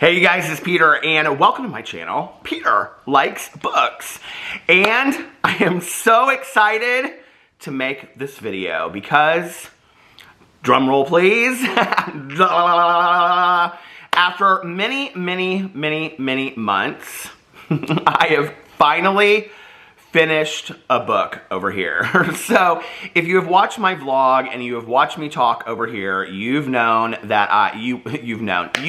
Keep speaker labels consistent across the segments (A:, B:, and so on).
A: Hey you guys, it's Peter and welcome to my channel, Peter Likes Books. And I am so excited to make this video because, drum roll please, after many months, I have finally finished a book over here. So if you have watched my vlog and you have watched me talk over here, you've known that you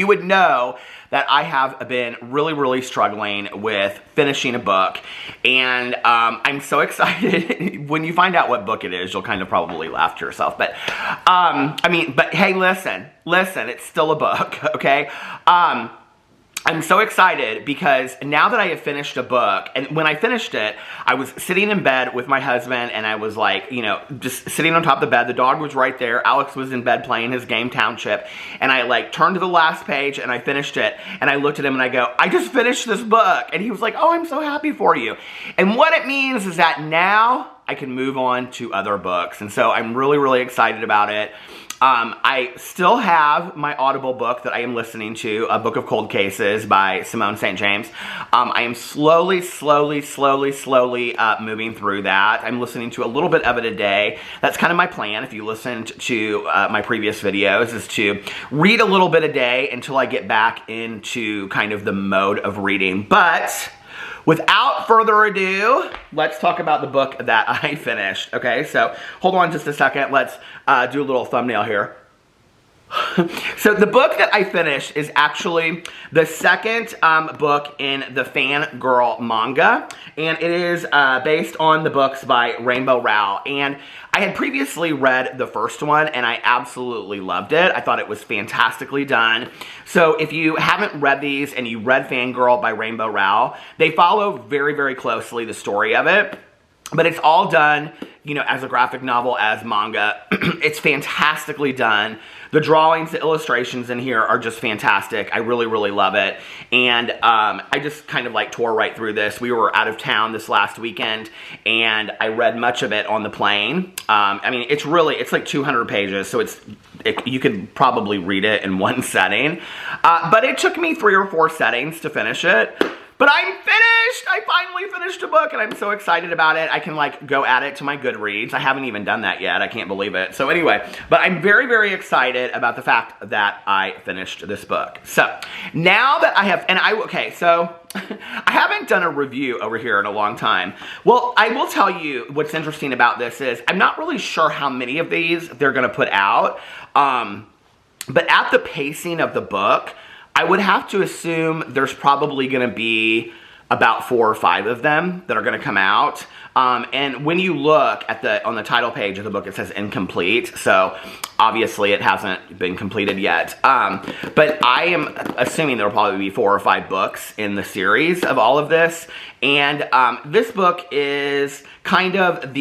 A: would know that I have been really struggling with finishing a book, and I'm so excited. When you find out what book it is, you'll kind of probably laugh to yourself, but but hey, listen, it's still a book, okay? I'm so excited because now that I have finished a book, and when I finished it, I was sitting in bed with my husband and I was like, you know, just sitting on top of the bed. The dog was right there. Alex was in bed playing his game Township, and I like turned to the last page and I finished it, and I looked at him and I go, I just finished this book. And he was like, oh, I'm so happy for you. And what it means is that now I can move on to other books, and so I'm really excited about it. I still have my Audible book that I am listening to, A Book of Cold Cases by Simone St. James. I am slowly moving through that. I'm listening to a little bit of it a day. That's kind of my plan, if you listened to my previous videos, is to read a little bit a day until I get back into kind of the mode of reading. But without further ado, let's talk about the book that I finished, okay? So, hold on just a second. Let's do a little thumbnail here. So, the book that I finished is actually the second book in the Fangirl manga, and it is based on the books by Rainbow Rowell. And I had previously read the first one, and I absolutely loved it. I thought it was fantastically done. So if you haven't read these and you read Fangirl by Rainbow Rowell, they follow very closely the story of it. But it's all done, you know, as a graphic novel, as manga. It's fantastically done. The drawings, the illustrations in here are just fantastic. I really love it. And I just kind of like tore right through this. We were out of town this last weekend, and I read much of it on the plane. I mean, it's like 200 pages, so you could probably read it in one setting. But it took me 3 or 4 settings to finish it. But I'm finished! I finally finished a book, and I'm so excited about it. I can, like, go add it to my Goodreads. I haven't even done that yet. I can't believe it. So anyway, but I'm very excited about the fact that I finished this book. So, now that I have, okay, so I haven't done a review over here in a long time. Well, I will tell you what's interesting about this is I'm not really sure how many of these they're going to put out. But at the pacing of the book, I would have to assume there's probably going to be about 4 or 5 of them that are going to come out. And when you look at on the title page of the book, it says incomplete. So obviously it hasn't been completed yet. But I am assuming there will probably be 4 or 5 books in the series of all of this. And this book is kind of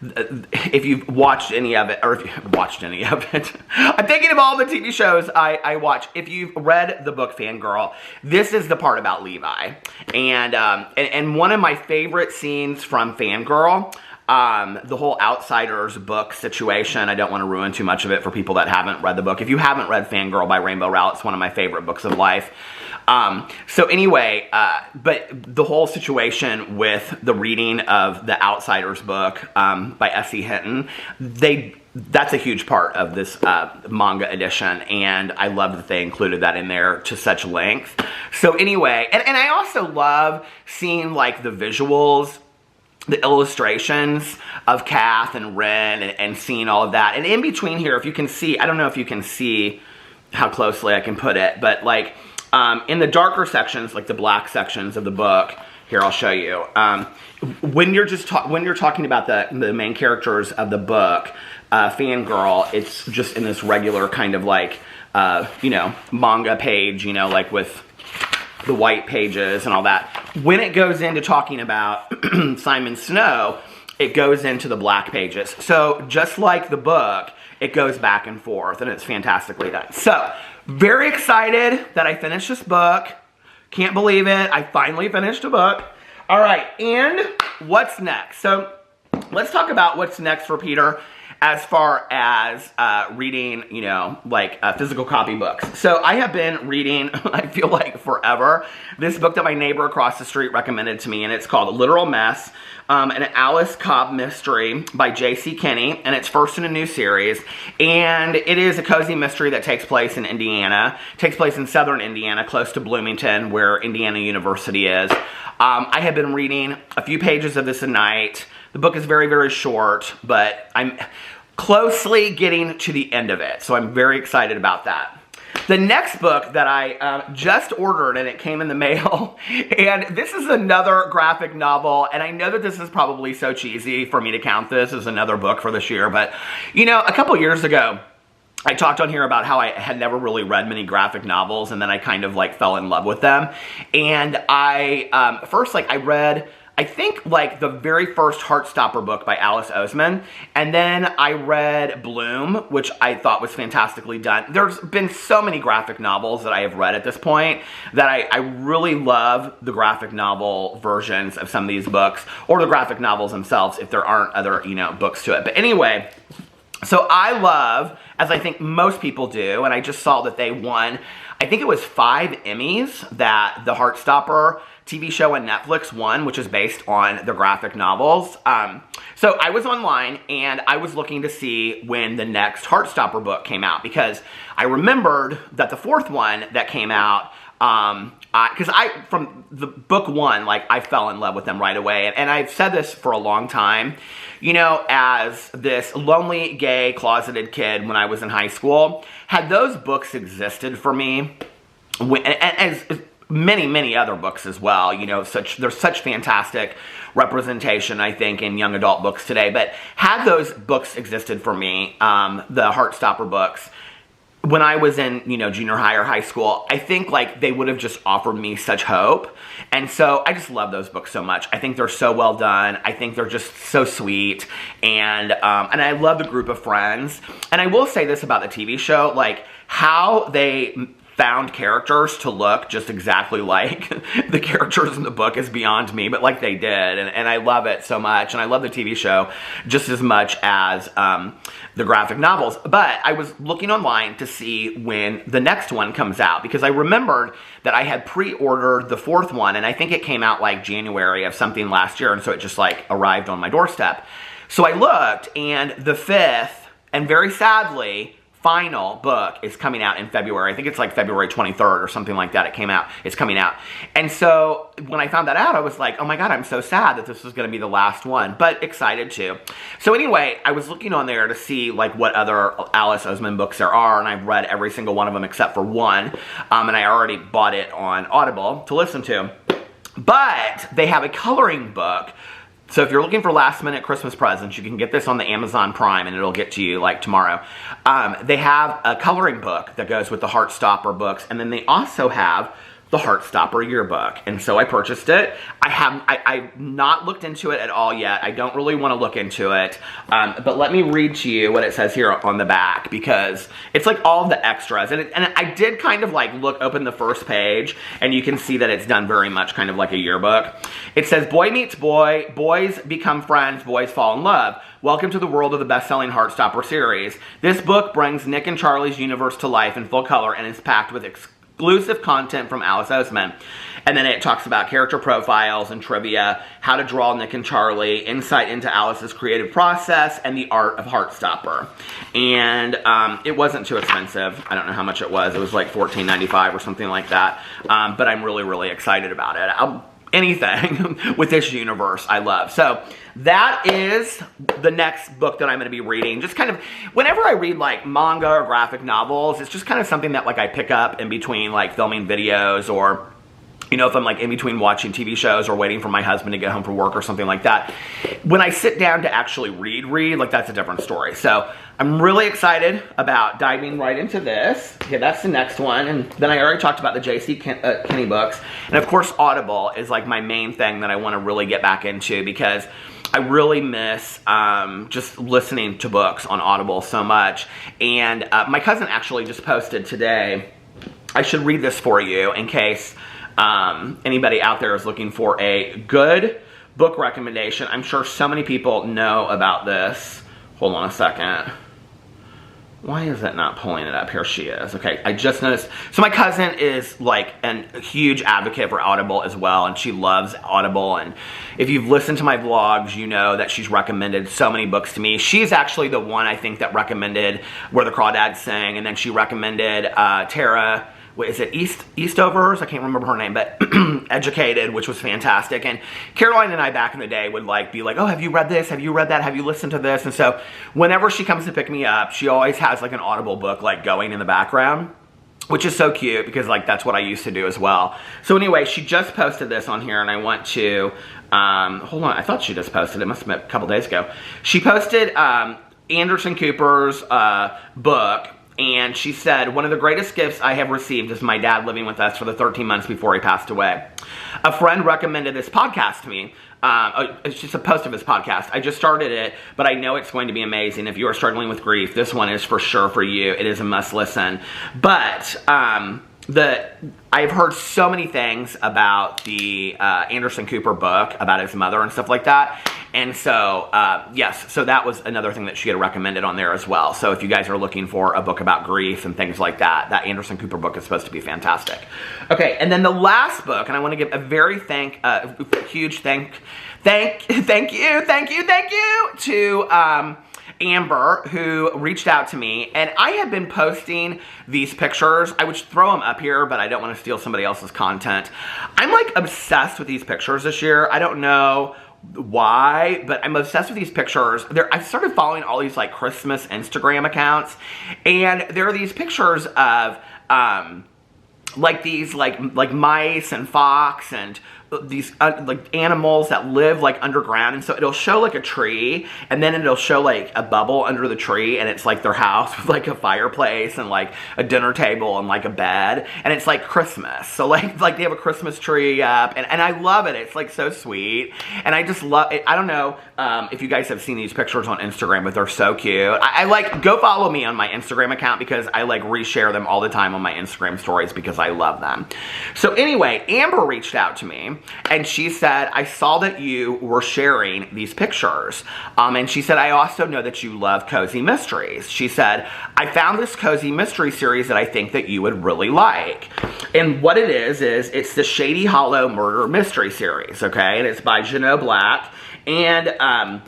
A: if you've watched any of it, or if you've watched any of it, I'm thinking of all the TV shows I watch. If you've read the book Fangirl, this is the part about Levi. And one of my favorite scenes from Fangirl, the whole Outsiders book situation, I don't want to ruin too much of it for people that haven't read the book. If you haven't read Fangirl by Rainbow Rowell, it's one of my favorite books of life. So anyway, but the whole situation with the reading of the Outsiders book by S.E. Hinton, that's a huge part of this manga edition, and I love that they included that in there to such length. So anyway, and I also love seeing like the visuals, the illustrations of Kath and Ren, and seeing all of that. And in between here, if you can see, I don't know if you can see how closely I can put it, but like in the darker sections, like the black sections of the book, here I'll show you. When you're talking about the main characters of the book, Fangirl, it's just in this regular kind of like you know, manga page, you know, like with the white pages and all that. When it goes into talking about Simon Snow, it goes into the black pages. So just like the book, it goes back and forth, and it's fantastically done. So, very excited that I finished this book. Can't believe it. I finally finished a book. All right, and what's next? So, let's talk about what's next for Peter. as far as reading, you know, like physical copy books. So I have been reading, I feel like forever, this book that my neighbor across the street recommended to me, and it's called Literal Mess, an Alice Cobb mystery by J.C. Kinney, and it's first in a new series, and it is a cozy mystery that takes place in Indiana. It takes place in southern Indiana, close to Bloomington, where Indiana University is. I have been reading a few pages of this a night. The book is very, very short, but I'm closely getting to the end of it, so I'm very excited about that. The next book that I just ordered, and it came in the mail, and this is another graphic novel, and I know that this is probably so cheesy for me to count this as another book for this year, but, you know, a couple years ago, I talked on here about how I had never really read many graphic novels, and then I kind of, like, fell in love with them, and I, first, like, I read, I think, like, the very first Heartstopper book by Alice Oseman, and then I read Bloom, which I thought was fantastically done. There's been so many graphic novels that I have read at this point that I really love the graphic novel versions of some of these books, or the graphic novels themselves if there aren't other, you know, books to it. But anyway, so I love, as I think most people do, and I just saw that they won, I think it was 5 Emmys that the Heartstopper TV show on Netflix won, which is based on the graphic novels. So I was online, and I was looking to see when the next Heartstopper book came out, because I remembered that the 4th one that came out, because from the book 1, like, I fell in love with them right away, and I've said this for a long time, you know, as this lonely, gay, closeted kid when I was in high school, had those books existed for me, as many, many other books as well, you know, there's such fantastic representation, I think, in young adult books today, but had those books existed for me, the Heartstopper books, when I was in, you know, junior high or high school, I think, like, they would have just offered me such hope. And so I just love those books so much. I think they're so well done. I think they're just so sweet. And I love the group of friends. And I will say this about the TV show, like, how they found characters to look just exactly like the characters in the book is beyond me, but like they did, and I love it so much, and I love the TV show just as much as the graphic novels. But I was looking online to see when the next one comes out, because I remembered that I had pre-ordered the 4th one, and I think it came out like January of something last year, and so it just like arrived on my doorstep. So I looked, and the 5th, and very sadly, final book is coming out in February. I think it's like February 23rd or something like that. It's coming out. And so when I found that out, I was like, oh my God, I'm so sad that this was going to be the last one, but excited too. So anyway, I was looking on there to see like what other Alice Oseman books there are, and I've read every single one of them except for one, and I already bought it on Audible to listen to. But they have a coloring book. So if you're looking for last minute Christmas presents, you can get this on the Amazon Prime, and it'll get to you like tomorrow. They have a coloring book that goes with the Heartstopper books, and then they also have the Heartstopper yearbook. And so I purchased it. I've not looked into it at all yet. I don't really want to look into it. But let me read to you what it says here on the back, because it's like all of the extras. And I did kind of like open the first page, and you can see that it's done very much kind of like a yearbook. It says, boy meets boy, boys become friends, boys fall in love. Welcome to the world of the best-selling Heartstopper series. This book brings Nick and Charlie's universe to life in full color, and is packed with exclusive content from Alice Oseman. And then it talks about character profiles and trivia, how to draw Nick and Charlie, insight into Alice's creative process, and the art of Heartstopper. And it wasn't too expensive. I don't know how much it was. It was like $14.95 or something like that. But I'm really, really excited about it. Anything with this universe I love. So that is the next book that I'm going to be reading. Just kind of, whenever I read like manga or graphic novels, it's just kind of something that like I pick up in between like filming videos, or, you know, if I'm like in between watching TV shows or waiting for my husband to get home from work or something like that. When I sit down to actually read, like that's a different story. So I'm really excited about diving right into this. Okay, that's the next one. And then I already talked about the J.C. Kinney books. And of course, Audible is like my main thing that I want to really get back into, because I really miss just listening to books on Audible so much. And my cousin actually just posted today, I should read this for you in case anybody out there is looking for a good book recommendation. I'm sure so many people know about this. Hold on a second. Why is it not pulling it up? Here she is. Okay, I just noticed. So my cousin is like a huge advocate for Audible as well, and she loves Audible. And if you've listened to my vlogs, you know that she's recommended so many books to me. She's actually the one, I think, that recommended Where the Crawdads Sing, and then she recommended Tara, what is it, Eastovers? I can't remember her name, but Educated, which was fantastic. And Caroline and I back in the day would like be like, oh, have you read this? Have you read that? Have you listened to this? And so whenever she comes to pick me up, she always has like an Audible book like going in the background, which is so cute because like that's what I used to do as well. So anyway, she just posted this on here, and I want to, hold on, I thought she just posted it. It must have been a couple days ago. She posted Anderson Cooper's book. And she said, one of the greatest gifts I have received is my dad living with us for the 13 months before he passed away. A friend recommended this podcast to me. It's just a post of his podcast. I just started it, but I know it's going to be amazing. If you are struggling with grief, this one is for sure for you. It is a must listen. But I've heard so many things about the Anderson Cooper book, about his mother and stuff like that. And so, yes, so that was another thing that she had recommended on there as well. So if you guys are looking for a book about grief and things like that, that Anderson Cooper book is supposed to be fantastic. Okay, and then the last book, and I want to give a very huge thank you to Amber, who reached out to me, and I had been posting these pictures. I would throw them up here, but I don't want to steal somebody else's content. I'm like obsessed with these pictures this year. I don't know why, but I'm obsessed with these pictures. I started following all these like Christmas Instagram accounts, and there are these pictures of like these like mice and fox and these like animals that live like underground. And so it'll show like a tree, and then it'll show like a bubble under the tree, and it's like their house with like a fireplace and like a dinner table and like a bed, and it's like Christmas. So like they have a Christmas tree up, and I love it. It's like so sweet, and I just love it. I don't know if you guys have seen these pictures on Instagram, but they're so cute. I like, go follow me on my Instagram account because I like reshare them all the time on my Instagram stories because I love them. So anyway, Amber reached out to me, and she said, I saw that you were sharing these pictures. And she said, I also know that you love cozy mysteries. She said, I found this cozy mystery series that I think that you would really like. And what it is it's the Shady Hollow murder mystery series, okay? And it's by Janot Black. And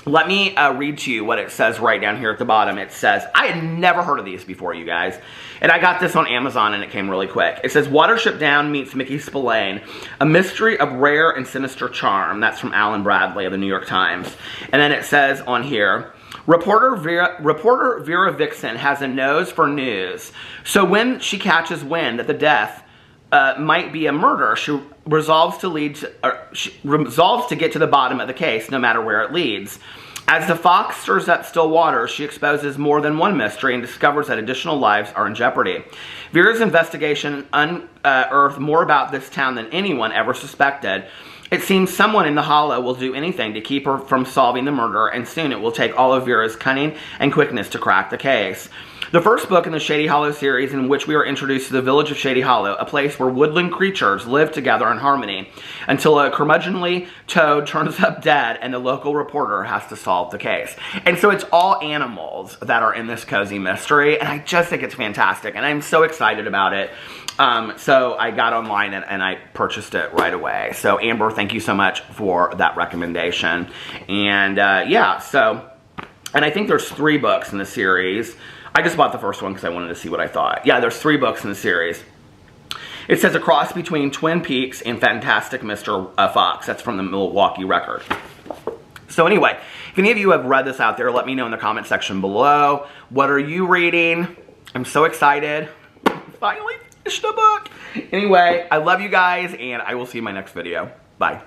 A: let me read to you what it says right down here at the bottom. It says, I had never heard of these before, you guys. And I got this on Amazon, and it came really quick. It says, Watership Down meets Mickey Spillane, a mystery of rare and sinister charm. That's from Alan Bradley of the New York Times. And then it says on here, Reporter Vera Vixen has a nose for news. So when she catches wind that the death might be a murder, she resolves to get to the bottom of the case, no matter where it leads. As the fox stirs up still water, she exposes more than one mystery and discovers that additional lives are in jeopardy. Vera's investigation unearthed more about this town than anyone ever suspected. It seems someone in the Hollow will do anything to keep her from solving the murder, and soon it will take all of Vera's cunning and quickness to crack the case. The first book in the Shady Hollow series, in which we are introduced to the village of Shady Hollow, a place where woodland creatures live together in harmony, until a curmudgeonly toad turns up dead and the local reporter has to solve the case. And so it's all animals that are in this cozy mystery, and I just think it's fantastic, and I'm so excited about it. So I got online and I purchased it right away. So Amber, thank you so much for that recommendation. And yeah, so, and I think there's 3 books in the series. I just bought the first one because I wanted to see what I thought. Yeah, there's 3 books in the series. It says a cross between Twin Peaks and Fantastic Mr. Fox. That's from the Milwaukee Record. So anyway, if any of you have read this out there, let me know in the comment section below. What are you reading? I'm so excited. Finally finished a book. Anyway, I love you guys, and I will see you in my next video. Bye.